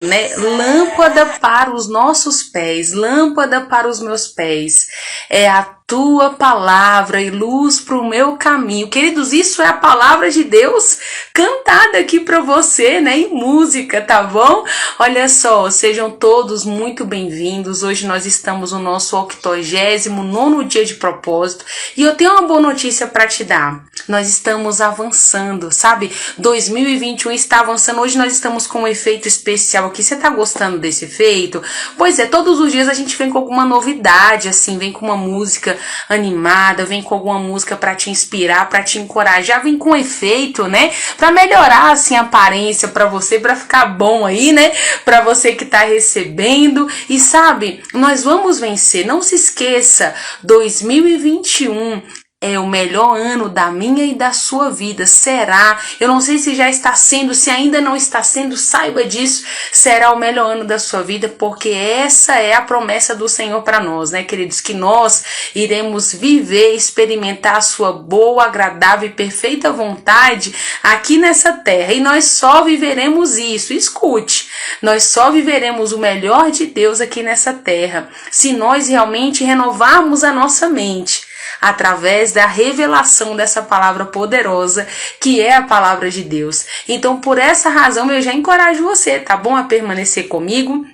né? Lâmpada para os nossos pés, lâmpada para os meus pés, é a tua palavra e luz para o meu caminho. Queridos, isso é a palavra de Deus cantada aqui para você, né? Em música, tá bom? Olha só, sejam todos muito bem-vindos. Hoje nós estamos no nosso 89º dia de propósito e eu tenho uma boa notícia para te dar. Nós estamos avançando, sabe? 2021 está avançando. Hoje nós estamos com um efeito especial aqui. Você tá gostando desse efeito? Pois é, todos os dias a gente vem com alguma novidade, assim, vem com uma música animada, vem com alguma música para te inspirar, para te encorajar, vem com efeito, né? Para melhorar assim a aparência para você, para ficar bom aí, né? Para você que tá recebendo. E sabe, nós vamos vencer. Não se esqueça, 2021 é o melhor ano da minha e da sua vida. Será? Eu não sei se já está sendo, se ainda não está sendo, saiba disso. Será o melhor ano da sua vida, porque essa é a promessa do Senhor para nós, né, queridos? Que nós iremos viver, experimentar a sua boa, agradável e perfeita vontade aqui nessa terra. E nós só viveremos isso. Escute, nós só viveremos o melhor de Deus aqui nessa terra se nós realmente renovarmos a nossa mente através da revelação dessa palavra poderosa que é a palavra de Deus. Então, por essa razão, eu já encorajo você, tá bom? A permanecer comigo.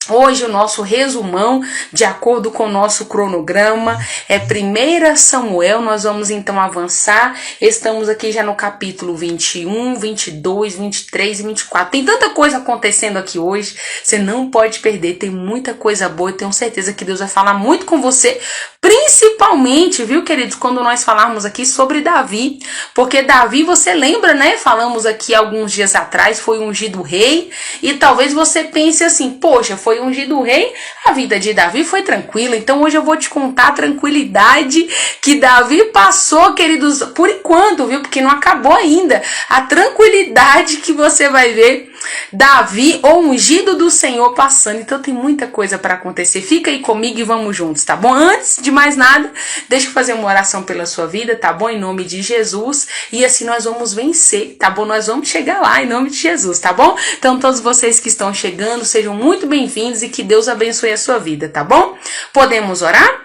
Hoje o nosso resumão, de acordo com o nosso cronograma, é 1 Samuel. Nós vamos então avançar. Estamos aqui já no capítulo 21, 22, 23 e 24. Tem tanta coisa acontecendo aqui hoje, você não pode perder. Tem muita coisa boa e tenho certeza que Deus vai falar muito com você, principalmente, viu, queridos, quando nós falarmos aqui sobre Davi. Porque Davi, você lembra, né? Falamos aqui alguns dias atrás, foi ungido rei. E talvez você pense assim, poxa, foi ungido rei, a vida de Davi foi tranquila. Então hoje eu vou te contar a tranquilidade que Davi passou, queridos, por enquanto, viu? Porque não acabou ainda. A tranquilidade que você vai ver Davi, o ungido do Senhor, passando. Então tem muita coisa para acontecer. Fica aí comigo e vamos juntos, tá bom? Antes de mais nada, deixa eu fazer uma oração pela sua vida, tá bom? Em nome de Jesus. E assim nós vamos vencer, tá bom? Nós vamos chegar lá em nome de Jesus, tá bom? Então todos vocês que estão chegando, sejam muito bem-vindos e que Deus abençoe a sua vida, tá bom? Podemos orar?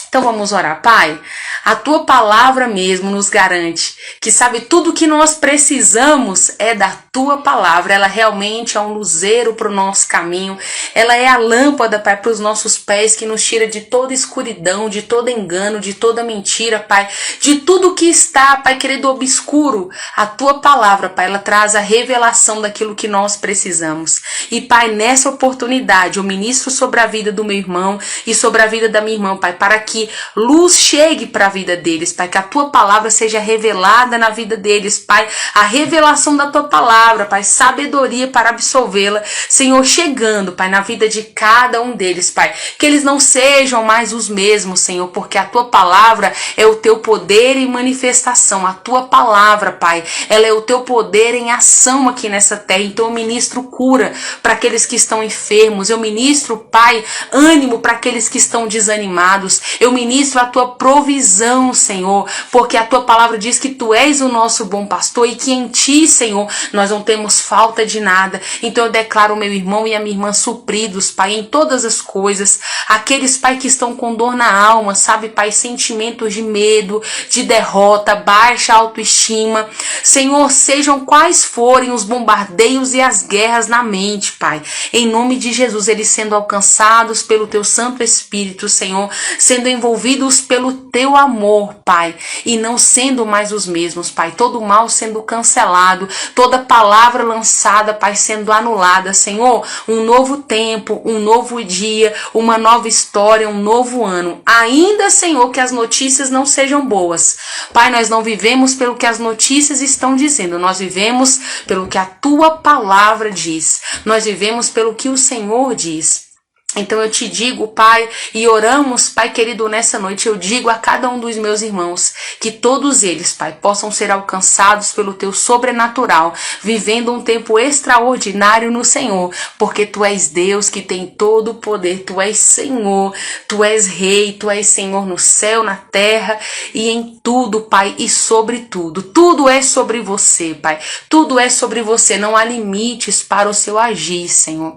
Então vamos orar. Pai, a tua palavra mesmo nos garante que, sabe, tudo que nós precisamos é da tua palavra. Ela realmente é um luzeiro para o nosso caminho. Ela é a lâmpada, Pai, para os nossos pés, que nos tira de toda escuridão, de todo engano, de toda mentira, Pai, de tudo que está, Pai querido, obscuro. A tua palavra, Pai, ela traz a revelação daquilo que nós precisamos. E, Pai, nessa oportunidade, eu ministro sobre a vida do meu irmão e sobre a vida da minha irmã, Pai, para que luz chegue para a vida deles, Pai, que a tua palavra seja revelada na vida deles, Pai, a revelação da tua palavra, Pai, sabedoria para absolvê-la, Senhor, chegando, Pai, na vida de cada um deles, Pai, que eles não sejam mais os mesmos, Senhor, porque a tua palavra é o teu poder em manifestação, a tua palavra, Pai, ela é o teu poder em ação aqui nessa terra. Então eu ministro cura para aqueles que estão enfermos, eu ministro, Pai, ânimo para aqueles que estão desanimados, eu ministro a tua provisão, Senhor, porque a tua palavra diz que tu és o nosso bom pastor e que em ti, Senhor, nós não temos falta de nada. Então eu declaro o meu irmão e a minha irmã supridos, Pai, em todas as coisas. Aqueles, Pai, que estão com dor na alma, sabe, Pai, sentimentos de medo, de derrota, baixa autoestima. Senhor, sejam quais forem os bombardeios e as guerras na mente, Pai. Em nome de Jesus, eles sendo alcançados pelo teu Santo Espírito, Senhor, sendo envolvidos pelo teu amor, Pai, e não sendo mais os mesmos, Pai, todo mal sendo cancelado, toda palavra lançada, Pai, sendo anulada, Senhor, um novo tempo, um novo dia, uma nova história, um novo ano, ainda, Senhor, que as notícias não sejam boas, Pai, nós não vivemos pelo que as notícias estão dizendo, nós vivemos pelo que a tua palavra diz, nós vivemos pelo que o Senhor diz. Então eu te digo, Pai, e oramos, Pai querido, nessa noite, eu digo a cada um dos meus irmãos, que todos eles, Pai, possam ser alcançados pelo teu sobrenatural, vivendo um tempo extraordinário no Senhor, porque tu és Deus que tem todo o poder, tu és Senhor, tu és Rei, tu és Senhor no céu, na terra e em tudo, Pai, e sobre tudo. Tudo é sobre você, Pai, tudo é sobre você, não há limites para o seu agir, Senhor.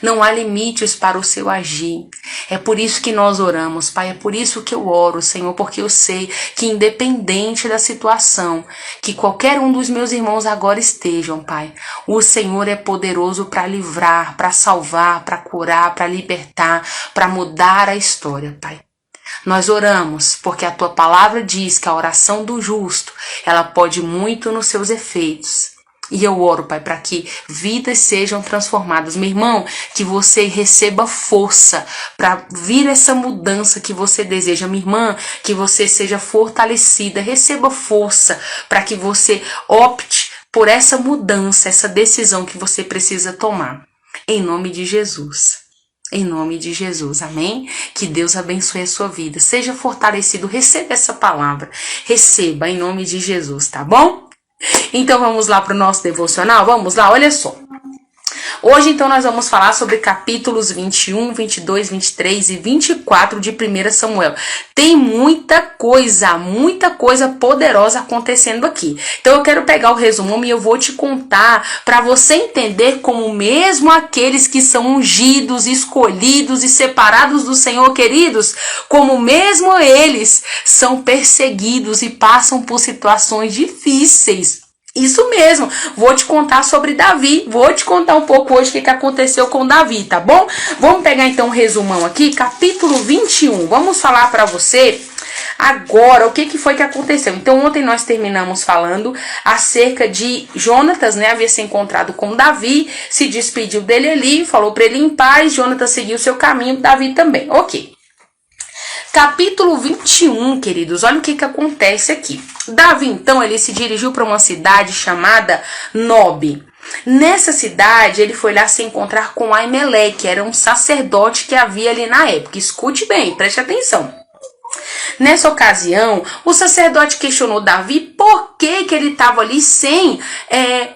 Não há limites para o seu agir. É por isso que nós oramos, Pai. É por isso que eu oro, Senhor, porque eu sei que independente da situação, que qualquer um dos meus irmãos agora estejam, Pai, o Senhor é poderoso para livrar, para salvar, para curar, para libertar, para mudar a história, Pai. Nós oramos porque a tua palavra diz que a oração do justo, ela pode muito nos seus efeitos. E eu oro, Pai, para que vidas sejam transformadas. Meu irmão, que você receba força para vir essa mudança que você deseja. Minha irmã, que você seja fortalecida. Receba força para que você opte por essa mudança, essa decisão que você precisa tomar. Em nome de Jesus. Em nome de Jesus, amém? Que Deus abençoe a sua vida. Seja fortalecido, receba essa palavra. Receba em nome de Jesus, tá bom? Então vamos lá para o nosso devocional? Vamos lá, olha só. Hoje então nós vamos falar sobre capítulos 21, 22, 23 e 24 de 1 Samuel. Tem muita coisa poderosa acontecendo aqui. Então eu quero pegar o resumo e eu vou te contar para você entender como mesmo aqueles que são ungidos, escolhidos e separados do Senhor, queridos, como mesmo eles são perseguidos e passam por situações difíceis. Isso mesmo, vou te contar sobre Davi, vou te contar um pouco hoje o que aconteceu com Davi, tá bom? Vamos pegar então um resumão aqui, capítulo 21, vamos falar para você agora o que foi que aconteceu. Então ontem nós terminamos falando acerca de Jonatas, né, havia se encontrado com Davi, se despediu dele ali, falou para ele em paz, Jonatas seguiu seu caminho, Davi também, ok. Capítulo 21, queridos, olha o que acontece aqui. Davi, então, ele se dirigiu para uma cidade chamada Nob. Nessa cidade, ele foi lá se encontrar com Aimeleque, que era um sacerdote que havia ali na época. Escute bem, preste atenção. Nessa ocasião, o sacerdote questionou Davi por que ele estava ali sem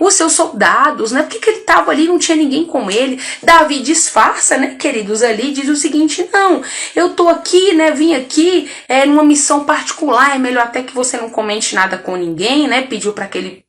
os seus soldados, né? Por que ele estava ali, não tinha ninguém com ele. Davi disfarça, né, queridos, ali, diz o seguinte: não, eu tô aqui, né, vim aqui numa missão particular, é melhor até que você não comente nada com ninguém, né? Pediu para que ele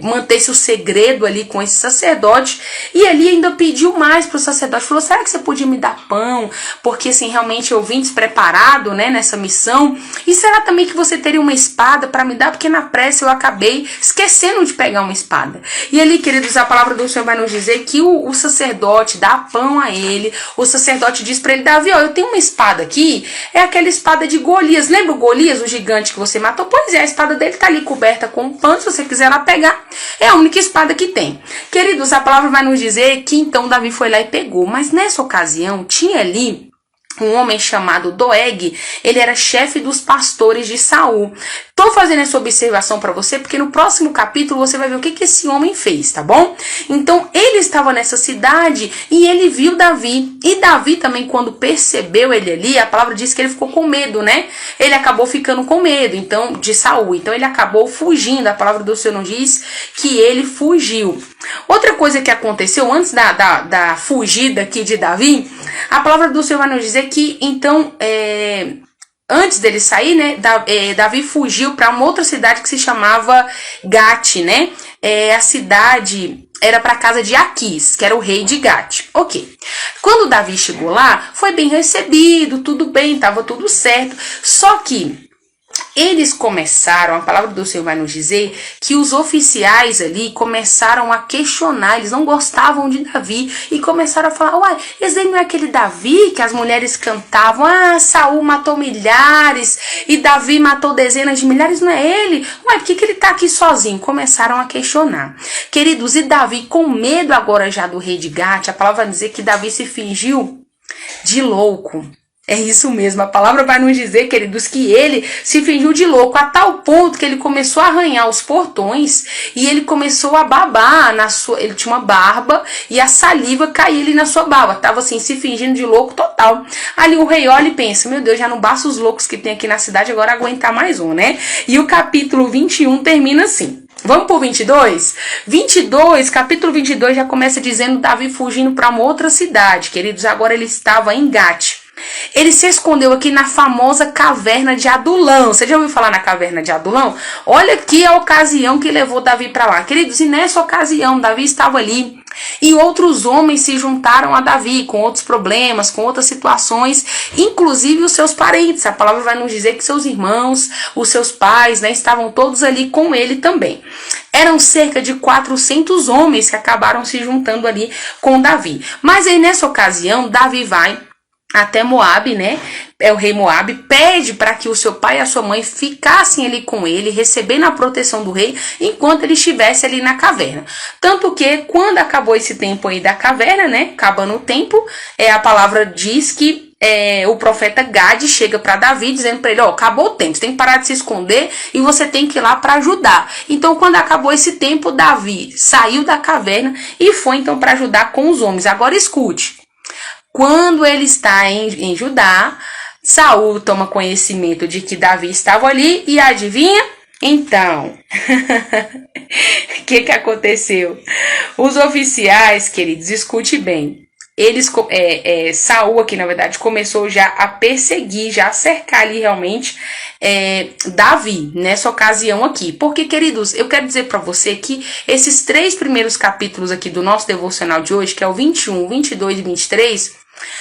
mantesse o segredo ali com esse sacerdote, e ali ainda pediu mais para o sacerdote, falou: será que você podia me dar pão? Porque assim, realmente eu vim despreparado, né, nessa missão, e será também que você teria uma espada para me dar? Porque na pressa eu acabei esquecendo de pegar uma espada. E ali, queridos, a palavra do Senhor vai nos dizer que o sacerdote dá pão a ele, o sacerdote diz para ele: Davi, ó, eu tenho uma espada aqui, é aquela espada de Golias, lembra o Golias, o gigante que você matou? Pois é, a espada dele tá ali coberta com pano, se você quiser lá pegar, é a única espada que tem. Queridos, a palavra vai nos dizer que então Davi foi lá e pegou, mas nessa ocasião tinha ali um homem chamado Doeg, ele era chefe dos pastores de Saul. Tô fazendo essa observação para você porque no próximo capítulo você vai ver o que esse homem fez, tá bom? Então ele estava nessa cidade e ele viu Davi. E Davi também, quando percebeu ele ali, a palavra diz que ele ficou com medo, né? Ele acabou ficando com medo, então, de Saul. Então ele acabou fugindo. A palavra do Senhor nos diz que ele fugiu. Outra coisa que aconteceu antes da fugida aqui de Davi, a palavra do Senhor vai nos dizer que então antes dele sair, né, Davi fugiu para uma outra cidade que se chamava Gate, né? A cidade era para casa de Aquis, que era o rei de Gate. Ok. Quando Davi chegou lá, foi bem recebido, tudo bem, estava tudo certo. Só que eles começaram, a palavra do Senhor vai nos dizer que os oficiais ali começaram a questionar, eles não gostavam de Davi e começaram a falar: uai, esse aí não é aquele Davi que as mulheres cantavam, Saul matou milhares e Davi matou dezenas de milhares, não é ele? Uai, por que ele tá aqui sozinho? Começaram a questionar. Queridos, e Davi, com medo agora já do rei de Gate, a palavra vai dizer que Davi se fingiu de louco. É isso mesmo, a palavra vai nos dizer, queridos, que ele se fingiu de louco a tal ponto que ele começou a arranhar os portões e ele começou a babar ele tinha uma barba e a saliva caía ali na sua barba, tava assim, se fingindo de louco total. Ali o rei olha e pensa: meu Deus, já não basta os loucos que tem aqui na cidade, agora aguentar mais um, né? E o capítulo 21 termina assim. Vamos por 22? 22, capítulo 22 já começa dizendo Davi fugindo para uma outra cidade, queridos, agora ele estava em Gate. Ele se escondeu aqui na famosa caverna de Adulão. Você já ouviu falar na caverna de Adulão? Olha aqui a ocasião que levou Davi para lá. Queridos, e nessa ocasião, Davi estava ali E outros homens se juntaram a Davi com outros problemas, com outras situações, inclusive os seus parentes. A palavra vai nos dizer que seus irmãos, os seus pais, né, estavam todos ali com ele também. Eram cerca de 400 homens que acabaram se juntando ali com Davi. Mas aí nessa ocasião, Davi vai até Moabe, né? É o rei Moabe, pede para que o seu pai e a sua mãe ficassem ali com ele, recebendo a proteção do rei, enquanto ele estivesse ali na caverna. Tanto que, quando acabou esse tempo aí da caverna, né? Acabando o tempo, a palavra diz que o profeta Gade chega para Davi, dizendo para ele, acabou o tempo, você tem que parar de se esconder e você tem que ir lá para ajudar. Então, quando acabou esse tempo, Davi saiu da caverna e foi então para ajudar com os homens. Agora escute. Quando ele está em Judá, Saul toma conhecimento de que Davi estava ali e adivinha? Então, o que aconteceu? Os oficiais, queridos, escute bem. Saul aqui, na verdade, começou já a perseguir, já a cercar ali realmente Davi, nessa ocasião aqui. Porque, queridos, eu quero dizer para você que esses 3 primeiros capítulos aqui do nosso devocional de hoje, que é o 21, 22 e 23...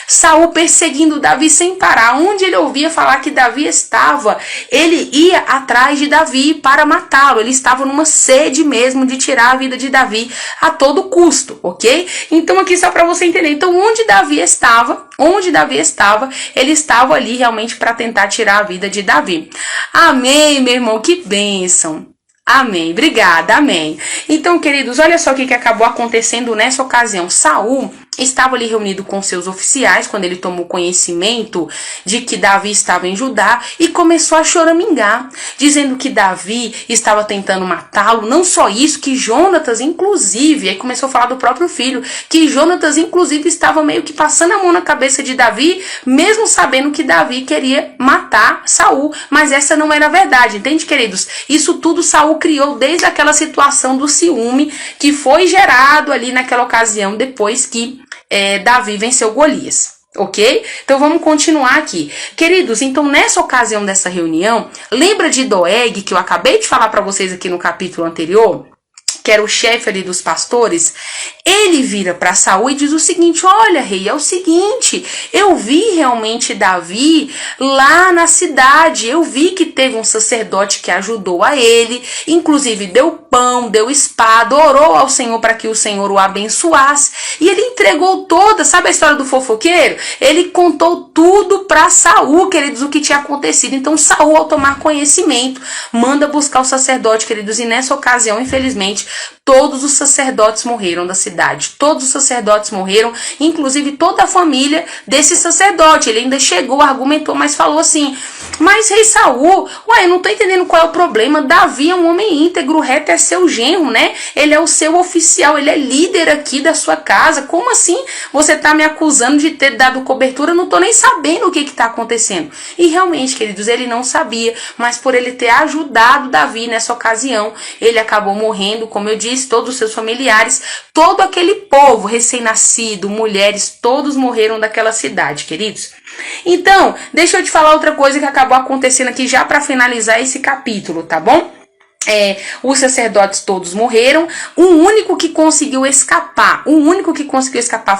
Saul perseguindo Davi sem parar. Onde ele ouvia falar que Davi estava, ele ia atrás de Davi para matá-lo. Ele estava numa sede mesmo de tirar a vida de Davi a todo custo, ok? Então aqui só para você entender. Então onde Davi estava, ele estava ali realmente para tentar tirar a vida de Davi. Amém, meu irmão, que bênção. Amém, obrigada, amém. Então, queridos, olha só o que acabou acontecendo nessa ocasião. Saul estava ali reunido com seus oficiais quando ele tomou conhecimento de que Davi estava em Judá e começou a choramingar, dizendo que Davi estava tentando matá-lo. Não só isso, que Jonatas, inclusive, aí começou a falar do próprio filho, que Jonatas, inclusive, estava meio que passando a mão na cabeça de Davi, mesmo sabendo que Davi queria matar Saul. Mas essa não era a verdade, entende, queridos? Isso tudo Saul criou desde aquela situação do ciúme que foi gerado ali naquela ocasião, depois que Davi venceu Golias, ok? Então vamos continuar aqui. Queridos, então nessa ocasião dessa reunião, lembra de Doeg, que eu acabei de falar para vocês aqui no capítulo anterior? Que era o chefe ali dos pastores, ele vira para Saul e diz o seguinte: olha, rei, é o seguinte, eu vi realmente Davi lá na cidade, eu vi que teve um sacerdote que ajudou a ele, inclusive deu pão, deu espada, orou ao Senhor para que o Senhor o abençoasse, e ele entregou toda, sabe a história do fofoqueiro? Ele contou tudo para Saul, queridos, o que tinha acontecido. Então Saul, ao tomar conhecimento, manda buscar o sacerdote, queridos, e nessa ocasião, infelizmente, todos os sacerdotes morreram da cidade. Todos os sacerdotes morreram, inclusive toda a família desse sacerdote. Ele ainda chegou, argumentou, mas falou assim: mas rei Saul, eu não tô entendendo qual é o problema. Davi é um homem íntegro, reto, é seu genro, né? Ele é o seu oficial, ele é líder aqui da sua casa. Como assim você tá me acusando de ter dado cobertura? Eu não tô nem sabendo o que tá acontecendo. E realmente, queridos, ele não sabia, mas por ele ter ajudado Davi nessa ocasião, ele acabou morrendo, como eu disse, todos os seus familiares, todo aquele povo recém-nascido, mulheres, todos morreram daquela cidade, queridos. Então, deixa eu te falar outra coisa que acabou acontecendo aqui já para finalizar esse capítulo, tá bom? Os sacerdotes todos morreram. O único que conseguiu escapar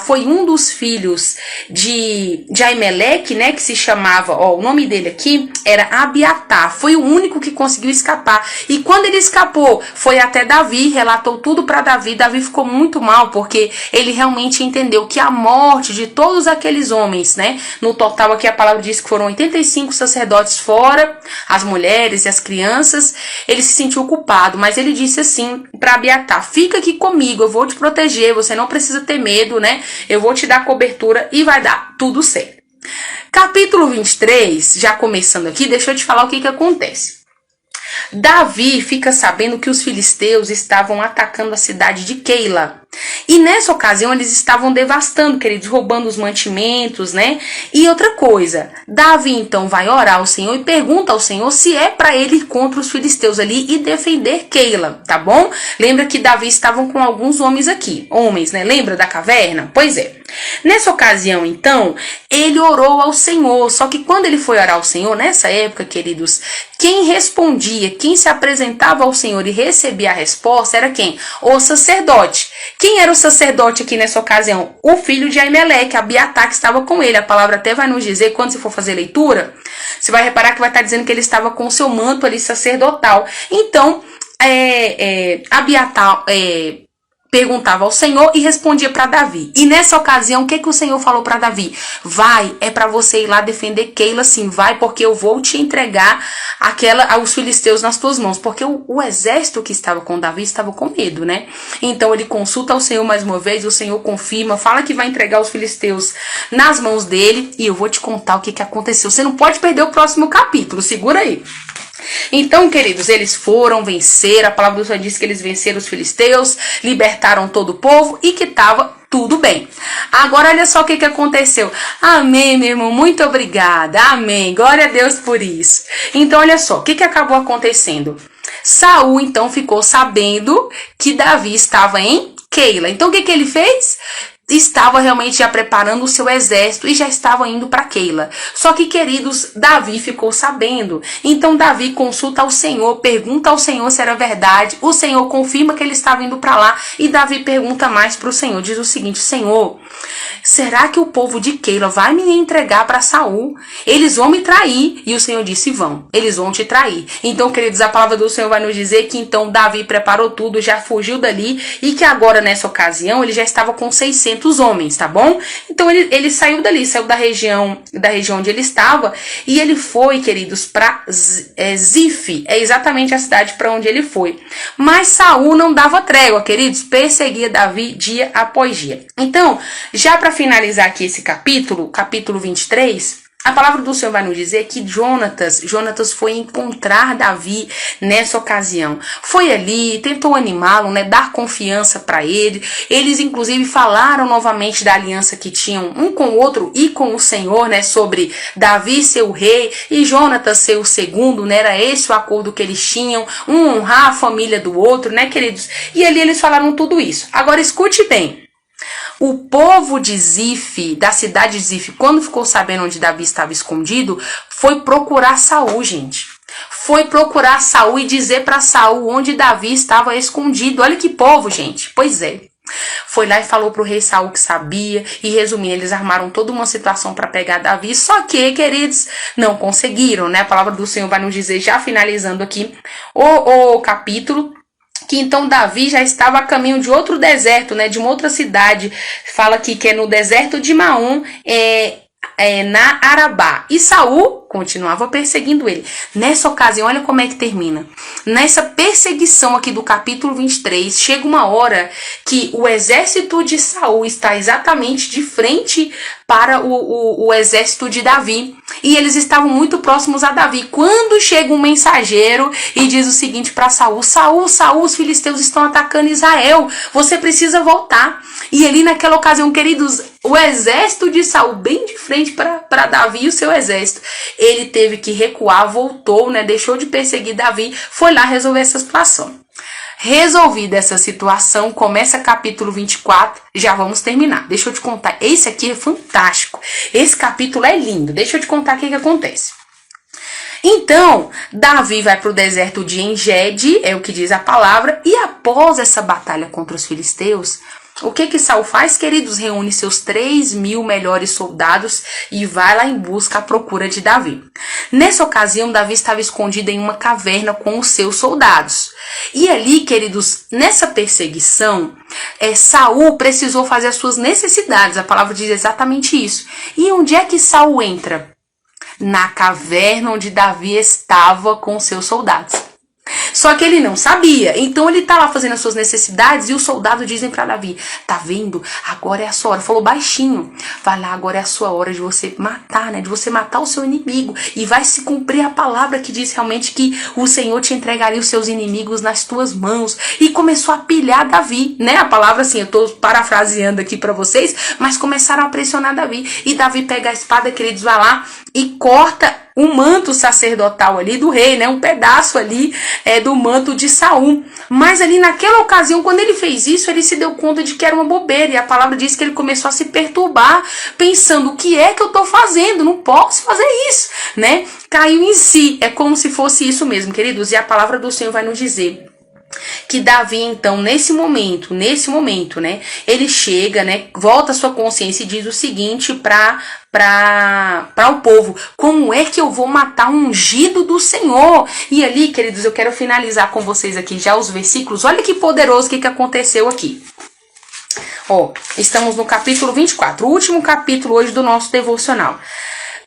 foi um dos filhos de Aimeleque, né, que se chamava, o nome dele aqui era Abiatar. Foi o único que conseguiu escapar. E quando ele escapou, foi até Davi, relatou tudo para Davi. Davi ficou muito mal, porque ele realmente entendeu que a morte de todos aqueles homens, né, no total aqui a palavra diz que foram 85 sacerdotes fora, as mulheres e as crianças, ele se sentiu culpado, mas ele disse assim para Abiatar: fica aqui comigo, eu vou te proteger, você não precisa ter medo, né? Eu vou te dar cobertura e vai dar tudo certo. Capítulo 23, já começando aqui, deixa eu te falar o que acontece. Davi fica sabendo que os filisteus estavam atacando a cidade de Keila. E nessa ocasião eles estavam devastando, queridos, roubando os mantimentos, né? E outra coisa, Davi então vai orar ao Senhor e pergunta ao Senhor se é para ele ir contra os filisteus ali e defender Keila, tá bom? Lembra que Davi estavam com alguns homens aqui, né? Lembra da caverna? Pois é. Nessa ocasião, então, ele orou ao Senhor, só que quando ele foi orar ao Senhor, nessa época, queridos, quem respondia, quem se apresentava ao Senhor e recebia a resposta era quem? O sacerdote. Que Quem era o sacerdote aqui nessa ocasião? O filho de Aimeleque, Abiatar, que estava com ele. A palavra até vai nos dizer, quando você for fazer leitura, você vai reparar que vai estar dizendo que ele estava com o seu manto ali sacerdotal. Então, Abiatar perguntava ao Senhor e respondia para Davi. E nessa ocasião, o que o Senhor falou para Davi? Vai, é para você ir lá defender Keila, sim, vai, porque eu vou te entregar aos filisteus nas tuas mãos. Porque o exército que estava com Davi estava com medo, né? Então ele consulta ao Senhor mais uma vez, o Senhor confirma, fala que vai entregar os filisteus nas mãos dele, e eu vou te contar o que aconteceu. Você não pode perder o próximo capítulo, segura aí. Então, queridos, eles foram vencer, a palavra do Senhor diz que eles venceram os filisteus, libertaram todo o povo e que estava tudo bem. Agora, olha só o que aconteceu. Amém, meu irmão, muito obrigada, amém, glória a Deus por isso. Então, olha só, o que acabou acontecendo? Saul, então, ficou sabendo que Davi estava em Keila. Então, o que ele fez? Estava realmente já preparando o seu exército e já estava indo para Keila. Só que, queridos, Davi ficou sabendo. Então Davi consulta ao Senhor, pergunta ao Senhor se era verdade. O Senhor confirma que ele estava indo para lá e Davi pergunta mais para o Senhor. Diz o seguinte: Senhor, será que o povo de Keila vai me entregar para Saul? Eles vão me trair. E o Senhor disse: vão, eles vão te trair. Então, queridos, a palavra do Senhor vai nos dizer que então Davi preparou tudo, já fugiu dali e que agora nessa ocasião ele já estava com 600 homens, tá bom? Então ele saiu dali, saiu da região onde ele estava e ele foi, queridos, para Zif, é exatamente a cidade para onde ele foi. Mas Saul não dava trégua, queridos, perseguia Davi dia após dia. Então, já para finalizar aqui esse capítulo 23, a palavra do Senhor vai nos dizer que Jonatas foi encontrar Davi nessa ocasião. Foi ali, tentou animá-lo, né, dar confiança para ele. Eles, inclusive, falaram novamente da aliança que tinham um com o outro e com o Senhor, né, sobre Davi ser o rei e Jonatas ser o segundo, né, era esse o acordo que eles tinham, um honrar a família do outro, né, queridos? E ali eles falaram tudo isso. Agora, escute bem. O povo de Zif, da cidade de Zif, quando ficou sabendo onde Davi estava escondido, foi procurar Saul, gente. Foi procurar Saul e dizer para Saul onde Davi estava escondido. Olha que povo, gente. Pois é. Foi lá e falou pro rei Saul que sabia. E resumindo, eles armaram toda uma situação para pegar Davi. Só que, queridos, não conseguiram, né? A palavra do Senhor vai nos dizer, já finalizando aqui o capítulo, que então Davi já estava a caminho de outro deserto, né, de uma outra cidade. Fala aqui que é no deserto de Maom, na Arabá. E Saul continuava perseguindo ele. Nessa ocasião, olha como é que termina. Nessa perseguição aqui do capítulo 23, chega uma hora que o exército de Saul está exatamente de frente para o exército de Davi. E eles estavam muito próximos a Davi. Quando chega um mensageiro e diz o seguinte para Saul: Saul, os filisteus estão atacando Israel. Você precisa voltar. E ali naquela ocasião, queridos, o exército de Saul, bem de frente para Davi e o seu exército, ele teve que recuar, voltou, né? Deixou de perseguir Davi, foi lá resolver essa situação. Resolvida essa situação, começa capítulo 24, já vamos terminar. Deixa eu te contar, esse aqui é fantástico. Esse capítulo é lindo, deixa eu te contar o que acontece. Então, Davi vai para o deserto de Engedi, é o que diz a palavra, e após essa batalha contra os filisteus, o que Saul faz, queridos? Reúne seus 3.000 melhores soldados e vai lá em busca à procura de Davi. Nessa ocasião, Davi estava escondido em uma caverna com os seus soldados. E ali, queridos, nessa perseguição, Saul precisou fazer as suas necessidades. A palavra diz exatamente isso. E onde é que Saul entra? Na caverna onde Davi estava com os seus soldados. Só que ele não sabia, então ele tá lá fazendo as suas necessidades e os soldados dizem pra Davi: tá vendo? Agora é a sua hora. Falou baixinho: vai lá, agora é a sua hora de você matar, né? De você matar o seu inimigo e vai se cumprir a palavra que diz realmente que o Senhor te entregaria os seus inimigos nas tuas mãos. E começou a pilhar Davi, né? A palavra assim, eu tô parafraseando aqui pra vocês, mas começaram a pressionar Davi. E Davi pega a espada, queridos, vai lá e corta um manto sacerdotal ali do rei, né? Um pedaço ali do manto de Saul. Mas ali naquela ocasião, quando ele fez isso, ele se deu conta de que era uma bobeira. E a palavra diz que ele começou a se perturbar, pensando: o que é que eu tô fazendo? Não posso fazer isso, né? Caiu em si. É como se fosse isso mesmo, queridos. E a palavra do Senhor vai nos dizer que Davi, então, nesse momento, né, ele chega, né, volta a sua consciência e diz o seguinte para o povo: como é que eu vou matar um ungido do Senhor? E ali, queridos, eu quero finalizar com vocês aqui já os versículos. Olha que poderoso o que aconteceu aqui. Ó, estamos no capítulo 24, o último capítulo hoje do nosso devocional.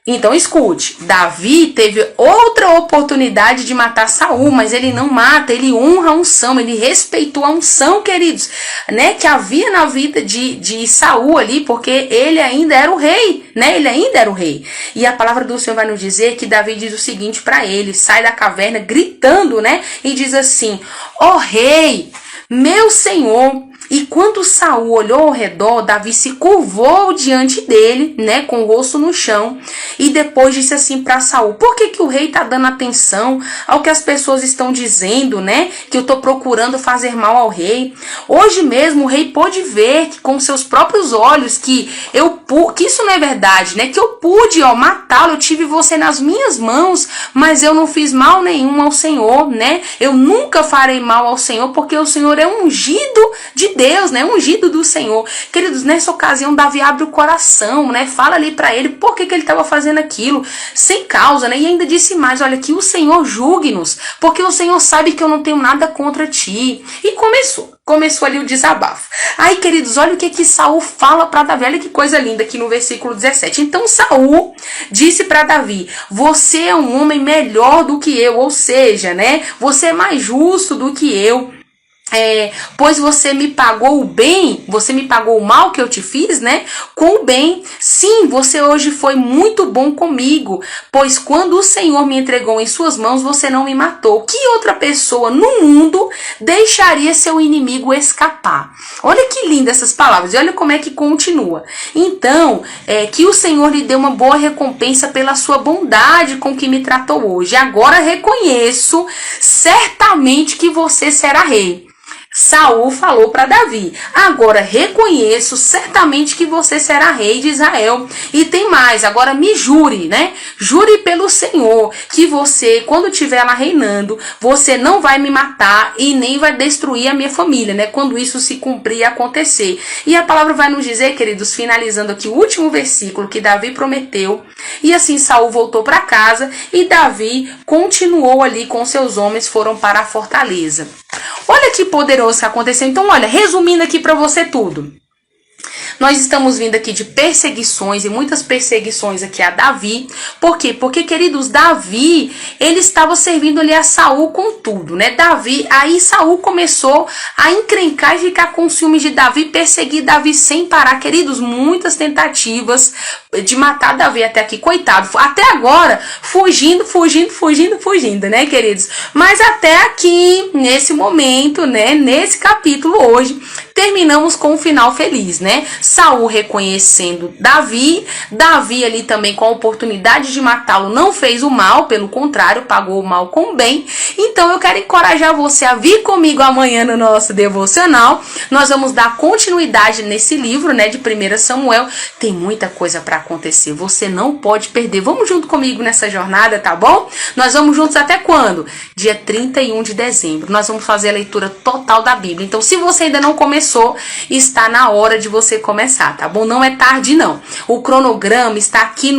Então escute, Davi teve outra oportunidade de matar Saul, mas ele não mata, ele honra a unção, ele respeitou a unção, queridos, né, que havia na vida de Saul ali, porque ele ainda era o rei, né, ele ainda era o rei. E a palavra do Senhor vai nos dizer que Davi diz o seguinte para ele, sai da caverna gritando, né, e diz assim: ó rei, meu senhor. E quando Saul olhou ao redor, Davi se curvou diante dele, né, com o rosto no chão, e depois disse assim para Saul: por que o rei está dando atenção ao que as pessoas estão dizendo, né, que eu estou procurando fazer mal ao rei? Hoje mesmo o rei pôde ver que, com seus próprios olhos que isso não é verdade, né, que eu pude matá-lo, eu tive você nas minhas mãos, mas eu não fiz mal nenhum ao Senhor, né, eu nunca farei mal ao Senhor, porque o Senhor é ungido de Deus, né, ungido do Senhor. Queridos, nessa ocasião Davi abre o coração, né, fala ali para ele por que ele estava fazendo aquilo, sem causa, né, e ainda disse mais: olha, que o Senhor julgue-nos, porque o Senhor sabe que eu não tenho nada contra ti. E começou ali o desabafo. Aí, queridos, olha o que Saul fala para Davi, olha que coisa linda aqui no versículo 17. Então Saul disse para Davi: você é um homem melhor do que eu, ou seja, né, você é mais justo do que eu. Pois você me pagou o bem, você me pagou o mal que eu te fiz, né, com o bem. Sim, você hoje foi muito bom comigo, pois quando o Senhor me entregou em suas mãos, você não me matou. Que outra pessoa no mundo deixaria seu inimigo escapar? Olha que lindas essas palavras, e olha como é que continua. Então, que o Senhor lhe dê uma boa recompensa pela sua bondade com que me tratou hoje. Agora reconheço certamente que você será rei. Saul falou para Davi: agora reconheço certamente que você será rei de Israel. E tem mais, agora me jure, né? Jure pelo Senhor que você, quando estiver lá reinando, você não vai me matar e nem vai destruir a minha família, né? Quando isso se cumprir e acontecer. E a palavra vai nos dizer, queridos, finalizando aqui o último versículo que Davi prometeu. E assim Saul voltou para casa e Davi continuou ali com seus homens, foram para a fortaleza. Olha que poderoso que aconteceu. Então, olha, resumindo aqui para você tudo. Nós estamos vindo aqui de perseguições e muitas perseguições aqui a Davi. Por quê? Porque, queridos, Davi, ele estava servindo ali a Saul com tudo, né? Aí Saul começou a encrencar e ficar com ciúmes de Davi, perseguir Davi sem parar. Queridos, muitas tentativas de matar Davi até aqui, coitado. Até agora, fugindo, né, queridos? Mas até aqui, nesse momento, né, nesse capítulo hoje, terminamos com um final feliz, né? Saul reconhecendo Davi ali também com a oportunidade de matá-lo não fez o mal, pelo contrário, pagou o mal com o bem. Então eu quero encorajar você a vir comigo amanhã no nosso devocional. Nós vamos dar continuidade nesse livro, né, de 1 Samuel. Tem muita coisa para acontecer, você não pode perder. Vamos junto comigo nessa jornada, tá bom? Nós vamos juntos até quando? Dia 31 de dezembro. Nós vamos fazer a leitura total da Bíblia. Então, se você ainda não começou, está na hora de você começar, tá bom? Não é tarde, não. O cronograma está aqui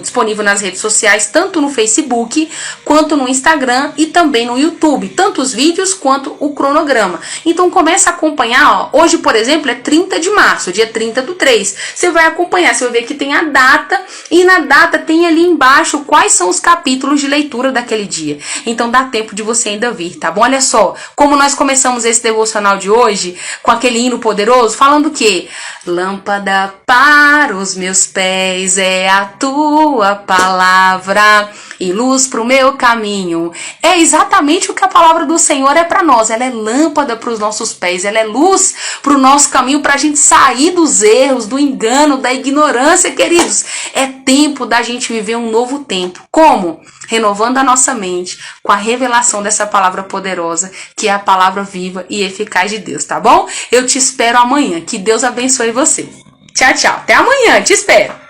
disponível nas redes sociais, tanto no Facebook, quanto no Instagram e também no YouTube. Tanto os vídeos quanto o cronograma. Então, começa a acompanhar, ó. Hoje, por exemplo, é 30 de março, dia 30/3. Você vai acompanhar, você vai ver que tem a data e na data tem ali embaixo quais são os capítulos de leitura daquele dia. Então, dá tempo de você ainda vir, tá bom? Olha só, como nós começamos esse devocional de hoje com aquele hino poderoso, falando o quê? Lâmpada para os meus pés é a tua palavra e luz para o meu caminho. É exatamente o que a palavra do Senhor é para nós. Ela é lâmpada para os nossos pés, ela é luz para o nosso caminho, para a gente sair dos erros, do engano, da ignorância, queridos. É tempo da gente viver um novo tempo. Como? Renovando a nossa mente com a revelação dessa palavra poderosa, que é a palavra viva e eficaz de Deus, tá bom? Eu te espero amanhã. Que Deus abençoe você. Tchau, tchau. Até amanhã. Te espero.